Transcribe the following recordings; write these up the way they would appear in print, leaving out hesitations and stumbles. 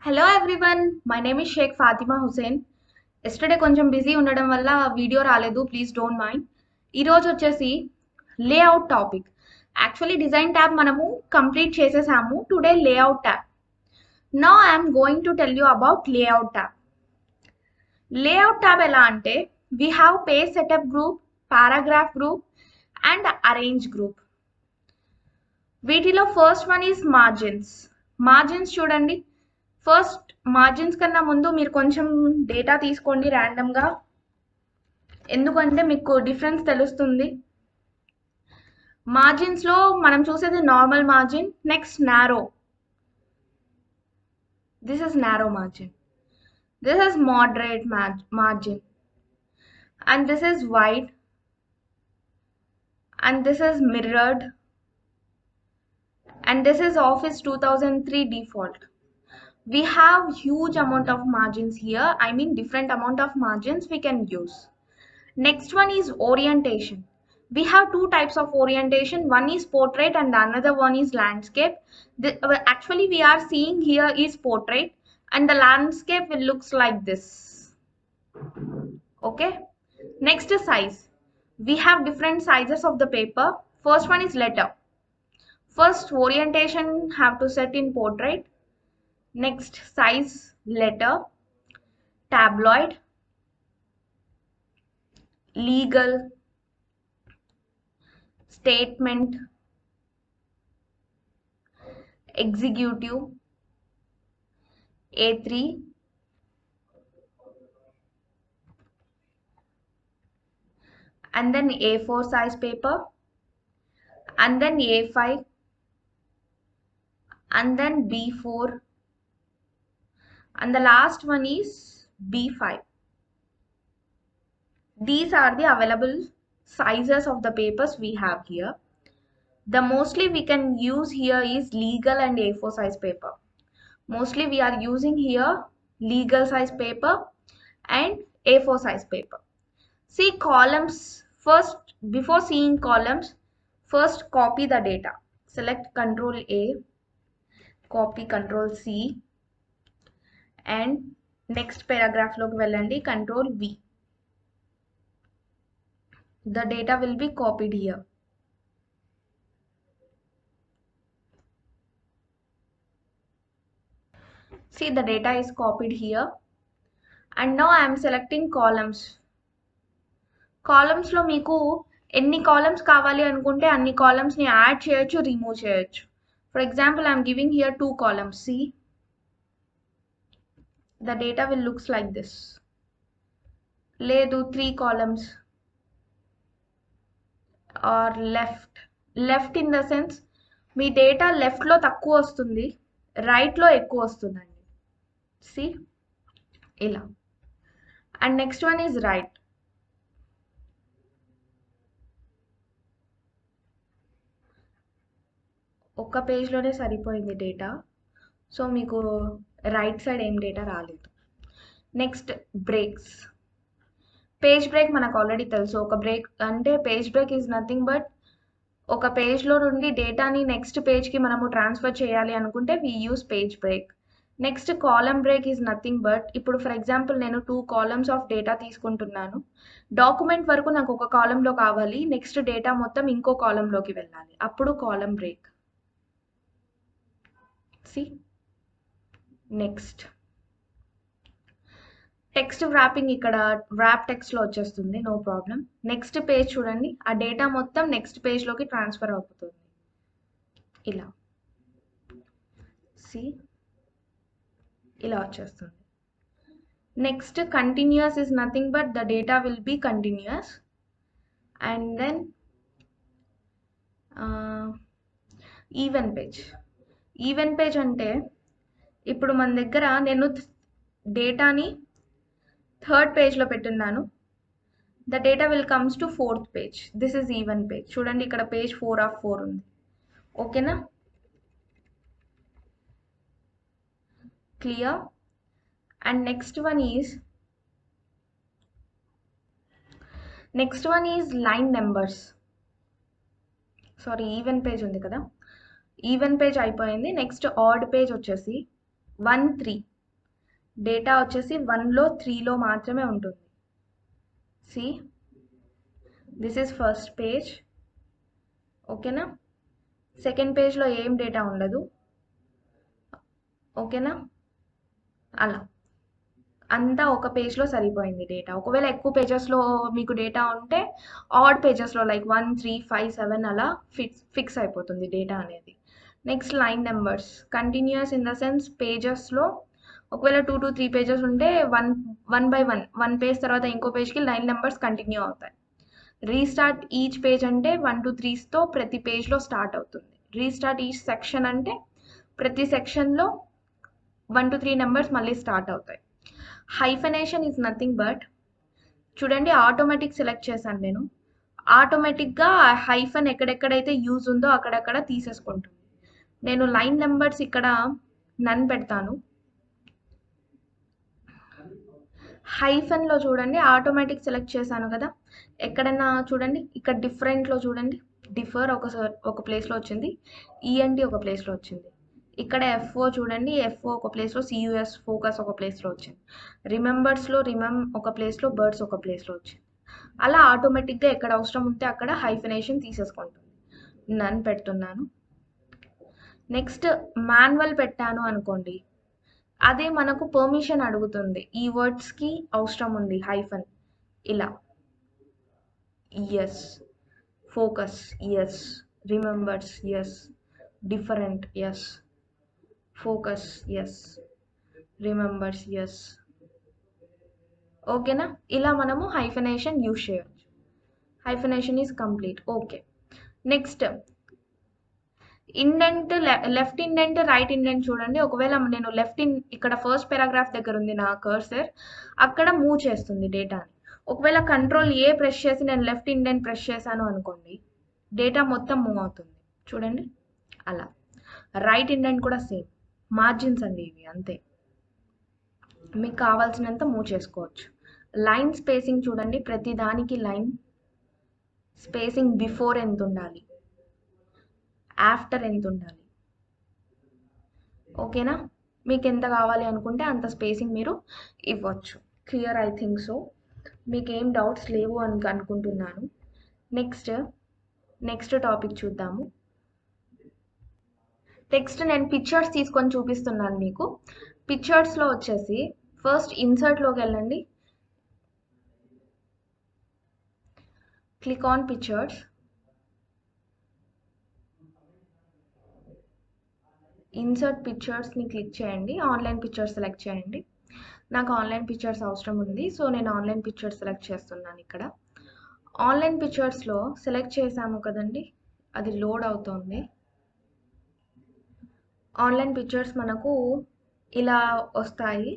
Hello everyone, my name is Sheikh Fatima Hussain. Yesterday కొంచెం busy ఉండడం వల్ల వీడియో రాలేదు, ప్లీజ్ డోంట్ మైండ్. ఈరోజు వచ్చేసి layout topic. Actually design tab మనము కంప్లీట్ చేసేసాము. Today layout tab. Now I'm going to tell you about layout tab. Layout tab ఎలా అంటే we have page setup group, paragraph group and arrange group. వీటిలో first one is margins. Margins చూడండి. First margins కన్నా ముందు మీరు కొంచెం data తీసుకోండి ర్యాండమ్గా, ఎందుకంటే మీకు డిఫరెన్స్ తెలుస్తుంది. మార్జిన్స్లో మనం చూసేది normal margin, next narrow. This is narrow margin. This is moderate margin and this is wide and this is mirrored and this is Office 2003 default. We have huge amount of margins here. I mean different amount of margins we can use. Next one is orientation. We have two types of orientation. One is portrait and another one is landscape. Actually we are seeing here is portrait and the landscape will looks like this. Okay. Next is size. We have different sizes of the paper. First one is letter. First orientation have to set in portrait. Next size letter, tabloid, legal, statement, executive, A3, and then A4 size paper, and then A5, and then B4, and the last one is B5. These are the available sizes of the papers we have here. The mostly we can use here is legal and A4 size paper. Mostly we are using here legal size paper and A4 size paper. See columns first. Before seeing columns, first copy the data. Select Ctrl A, copy Ctrl C, and next paragraph loki vellandi, Ctrl V. The data will be copied here. See, the data is copied here, and now I am selecting columns. Columns lo meeku ఎన్ని columns కావాలి అనుకుంటే అన్ని columns ని add చేయొచ్చు, remove చేయొచ్చు. For example, I am giving here 2 columns. See, the data will looks like this. లేదు 3 columns or left in the sense me data left లో తక్కువ వస్తుంది, రైట్ లో ఎక్కువ వస్తుందండి. See, ఇలా. And next one is right. ఒక్క పేజ్లోనే సరిపోయింది డేటా, సో మీకు రైట్ సైడ్ ఏం డేటా రాలేదు. Next breaks. పేజ్ బ్రేక్ మనకు ఆల్రెడీ తెలుసు. ఒక బ్రేక్ అంటే page break is nothing but ఒక పేజ్లో నుండి డేటాని నెక్స్ట్ పేజ్కి మనము ట్రాన్స్ఫర్ చేయాలి అనుకుంటే we use page break. Next column break is nothing but ఇప్పుడు ఫర్ ఎగ్జాంపుల్ నేను 2 కాలమ్స్ ఆఫ్ డేటా తీసుకుంటున్నాను. డాక్యుమెంట్ వరకు నాకు ఒక కాలంలో కావాలి, నెక్స్ట్ డేటా మొత్తం ఇంకో కాలంలోకి వెళ్ళాలి, అప్పుడు column break. See, next text wrapping. ఇక్కడ వ్రాప్ టెక్స్ట్ లో వచ్చేస్తుంది, నో ప్రాబ్లం. నెక్స్ట్ పేజ్ చూడండి, ఆ డేటా మొత్తం నెక్స్ట్ పేజ్ లోకి ట్రాన్స్ఫర్ అవుతుంది ఇలా. సి, ఇలా వచ్చేస్తుంది. Next continues is nothing but the data will be continues. And then even page. Even page అంటే ఇప్పుడు మన దగ్గర నేను డేటాని 3rd పేజ్లో పెట్టున్నాను. The data will comes to 4th page. This is even page. చూడండి ఇక్కడ పేజ్ 4 ఆఫ్ 4 ఉంది. ఓకేనా, clear? And next one is line numbers. Sorry, even page ఉంది కదా, ఈవెన్ పేజ్ అయిపోయింది. నెక్స్ట్ ఆడ్ పేజ్ వచ్చేసి 1, 3. డేటా వచ్చేసి 1లో 3లో మాత్రమే ఉంటుంది. See this is first page. ఓకేనా? సెకండ్ పేజ్లో ఏం డేటా ఉండదు. ఓకేనా? అలా అంతా ఒక పేజ్లో సరిపోయింది డేటా. ఒకవేళ ఎక్కువ పేజెస్లో మీకు డేటా ఉంటే ఆడ్ పేజెస్లో లైక్ 1, 3, 5, 7 అలా ఫిక్స్ అయిపోతుంది డేటా అనేది. Next line numbers continues in the sense పేజెస్లో ఒకవేళ 2 to 3 పేజెస్ ఉంటే వన్ బై వన్ పేజ్ తర్వాత ఇంకో పేజ్కి లైన్ నెంబర్స్ కంటిన్యూ అవుతాయి. రీస్టార్ట్ ఈచ్ పేజ్ అంటే 1 to 3తో ప్రతి పేజ్లో స్టార్ట్ అవుతుంది. రీస్టార్ట్ ఈచ్ సెక్షన్ అంటే ప్రతి సెక్షన్లో 1 to 3 నెంబర్స్ మళ్ళీ స్టార్ట్ అవుతాయి. హైఫనేషన్ ఈజ్ నథింగ్ బట్ చూడండి ఆటోమేటిక్ సెలెక్ట్ చేశాను నేను. ఆటోమేటిక్గా హైఫన్ ఎక్కడెక్కడైతే యూజ్ ఉందో అక్కడక్కడ తీసేసుకుంటుంది. నేను లైన్ నెంబర్స్ ఇక్కడ నన్ పెడతాను. హైఫన్లో చూడండి ఆటోమేటిక్ సెలెక్ట్ చేశాను కదా, ఎక్కడన్నా చూడండి ఇక్కడ డిఫరెంట్లో చూడండి డిఫర్ ఒక ప్లేస్లో వచ్చింది, ఈఎన్టీ ఒక ప్లేస్లో వచ్చింది. ఇక్కడ ఎఫ్ఓ చూడండి ఎఫ్ఓ ఒక ప్లేస్లో, సియుఎస్ ఫోకస్ ఒక ప్లేస్లో వచ్చింది. రిమెంబర్స్లో ఒక ప్లేస్లో, బర్డ్స్ ఒక ప్లేస్లో వచ్చింది. అలా ఆటోమేటిక్గా ఎక్కడ అవసరం ఉంటే అక్కడ హైఫనేషన్ తీసేసుకుంటుంది. నన్ పెడుతున్నాను. నెక్స్ట్ మాన్యువల్ పెట్టాను అనుకోండి, అదే మనకు పర్మిషన్ అడుగుతుంది. ఈ వర్డ్స్కి అవసరం ఉంది హైఫన్. ఇలా S, focus S, remembers S, different S, focus S, remembers S. ఓకేనా? ఇలా మనము హైఫనేషన్ యూజ్ చేయవచ్చు. Hyphenation is complete. Okay. Next indent, left indent, right indent చూడండి. ఒకవేళ నేను ఇక్కడ ఫస్ట్ పారాగ్రాఫ్ దగ్గర ఉంది నా కర్సర్, అక్కడ మూవ్ చేస్తుంది డేటాని. ఒకవేళ కంట్రోల్ ఏ ప్రెస్ చేసి నేను లెఫ్ట్ ఇండెంట్ ప్రెస్ చేశాను అనుకోండి, డేటా మొత్తం మూవ్ అవుతుంది. చూడండి అలా. రైట్ ఇండెంట్ కూడా సేమ్, మార్జిన్స్ అండి ఇవి అంతే, మీకు కావాల్సినంత మూవ్ చేసుకోవచ్చు. లైన్ స్పేసింగ్ చూడండి, ప్రతి దానికి లైన్ స్పేసింగ్ బిఫోర్ ఎంత ఉండాలి, ఆఫ్టర్ ఎంత ఉండాలి. ఓకేనా? మీకు ఎంత కావాలి అనుకుంటే అంత స్పేసింగ్ మీరు ఇవ్వచ్చు. క్లియర్? I think so. మీకు ఏం డౌట్స్ లేవు అని అనుకుంటున్నాను. నెక్స్ట్ టాపిక్ చూద్దాము. నెక్స్ట్ నేను పిక్చర్స్ తీసుకొని చూపిస్తున్నాను మీకు. పిక్చర్స్లో వచ్చేసి ఫస్ట్ ఇన్సర్ట్లోకి వెళ్ళండి, క్లిక్ ఆన్ పిక్చర్స్. ఇన్సర్ట్ పిక్చర్స్ని క్లిక్ చేయండి, ఆన్లైన్ పిక్చర్స్ సెలెక్ట్ చేయండి. నాకు ఆన్లైన్ పిక్చర్స్ అవసరం ఉంది, సో నేను ఆన్లైన్ పిక్చర్స్ సెలెక్ట్ చేస్తున్నాను. ఇక్కడ ఆన్లైన్ పిక్చర్స్లో సెలెక్ట్ చేసాము కదండి, అది లోడ్ అవుతోంది. ఆన్లైన్ పిక్చర్స్ మనకు ఇలా వస్తాయి.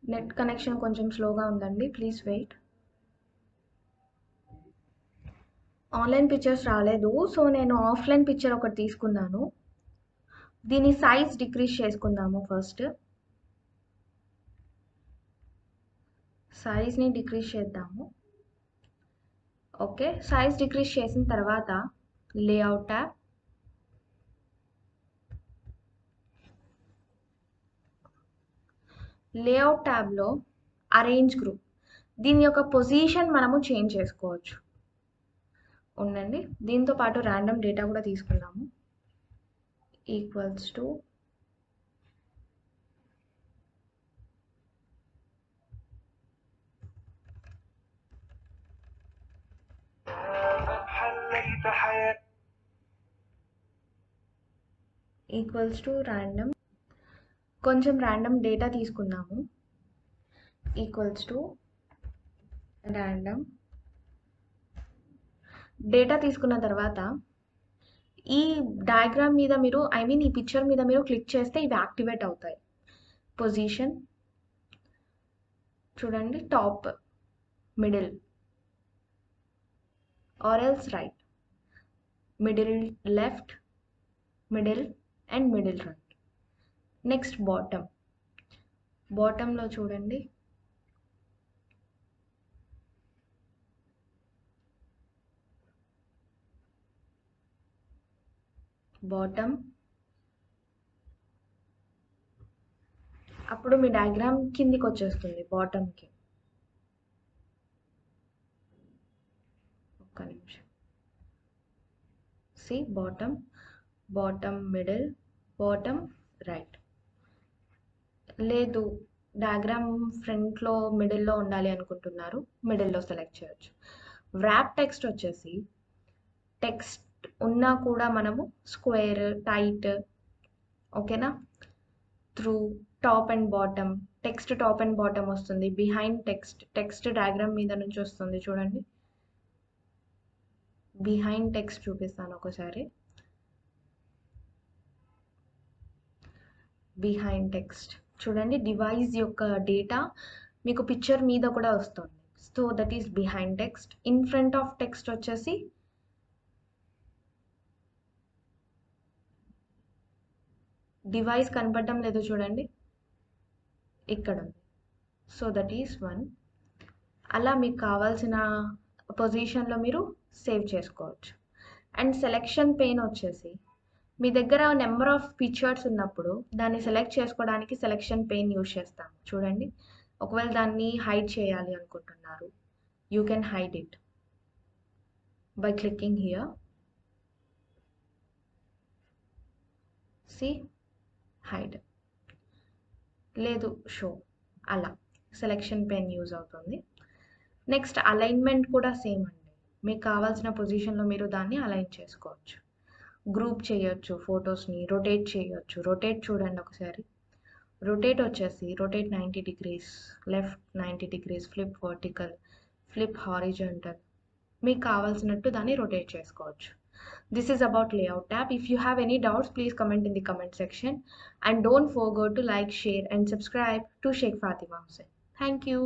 నెట్ కనెక్షన్ కొంచెం స్లోగా ఉందండి, ప్లీజ్ వెయిట్. ఆన్లైన్ పిక్చర్స్ రాలేదు, సో నేను ఆఫ్లైన్ పిక్చర్ ఒకటి తీసుకున్నాను. దీని సైజ్ డిక్రీజ్ చేసుకుందాము. ఫస్ట్ సైజ్ని డిక్రీజ్ చేద్దాము. ఓకే, సైజ్ డిక్రీజ్ చేసిన తర్వాత లేఅవుట్ ట్యాబ్, లేఅవుట్ ట్యాబ్లో అరేంజ్ గ్రూప్, దీని యొక్క పొజిషన్ మనము చేంజ్ చేసుకోవచ్చు. ఉండండి, దీంతో పాటు ర్యాండమ్ డేటా కూడా తీసుకున్నాము. ఈక్వల్స్ టు ర్యాండమ్, కొంచెం ర్యాండమ్ డేటా తీసుకుందాము. ఈక్వల్స్ టు ర్యాండమ్ డేటా తీసుకున్న తర్వాత ఈ డయాగ్రామ్ మీద మీరు ఈ పిక్చర్ మీద మీరు క్లిక్ చేస్తే ఇవి యాక్టివేట్ అవుతాయి. పొజిషన్ చూడండి, top, middle or else right, middle left, middle and middle right. Next బాటంలో చూడండి బాటమ్, అప్పుడు మీ డయాగ్రామ్ కిందికి వచ్చేస్తుంది బాటమ్కి. ఒక్క నిమిషం. See bottom, bottom middle, bottom right. లేదు డయాగ్రామ్ ఫ్రంట్లో మిడిల్లో ఉండాలి అనుకుంటున్నారు, మిడిల్లో సెలెక్ట్ చేయొచ్చు. వ్రాప్ టెక్స్ట్ వచ్చేసి టెక్స్ట్ ఉన్నా కూడా మనము స్క్వేర్, టైట్, ఓకేనా, through, top and bottom. Text top and bottom వస్తుంది. బిహైండ్ టెక్స్ట్ డయాగ్రామ్ మీద నుంచి వస్తుంది చూడండి. బిహైండ్ టెక్స్ట్ చూపిస్తాను ఒకసారి. బిహైండ్ టెక్స్ట్ చూడండి, డివైస్ యొక్క డేటా మీకు పిక్చర్ మీద కూడా వస్తుంది. So that is behind text. In front of text వచ్చేసి డివైస్ కనపడడం లేదు చూడండి, ఇక్కడ ఉంది. So that is 1. అలా మీకు కావాల్సిన పొజిషన్లో మీరు సేవ్ చేసుకోవచ్చు. అండ్ సెలెక్షన్ పెయిన్ వచ్చేసి మీ దగ్గర నెంబర్ ఆఫ్ పిక్చర్స్ ఉన్నప్పుడు దాన్ని సెలెక్ట్ చేసుకోవడానికి సెలెక్షన్ పెయిన్ యూజ్ చేస్తాం చూడండి. ఒకవేళ దాన్ని హైడ్ చేయాలి అనుకుంటున్నారు, you can hide it by clicking here. See hide, లేదు షో. అలా సెలెక్షన్ పెయిన్ యూజ్ అవుతుంది. నెక్స్ట్ అలైన్మెంట్ కూడా సేమ్ అండి. మీకు కావాల్సిన పొజిషన్లో మీరు దాన్ని అలైన్ చేసుకోవచ్చు. గ్రూప్ చేయొచ్చు, ఫొటోస్ని రొటేట్ చేయొచ్చు. రొటేట్ చూడండి ఒకసారి. రొటేట్ వచ్చేసి rotate 90 degrees, left 90 degrees, flip vertical, flip horizontal. మీకు కావాల్సినట్టు దాన్ని రొటేట్ చేసుకోవచ్చు. This is about layout tab. If you have any doubts, please comment in the comment section. And don't forget to like, share and subscribe to Sheikh Fatima Hussain. Thank you.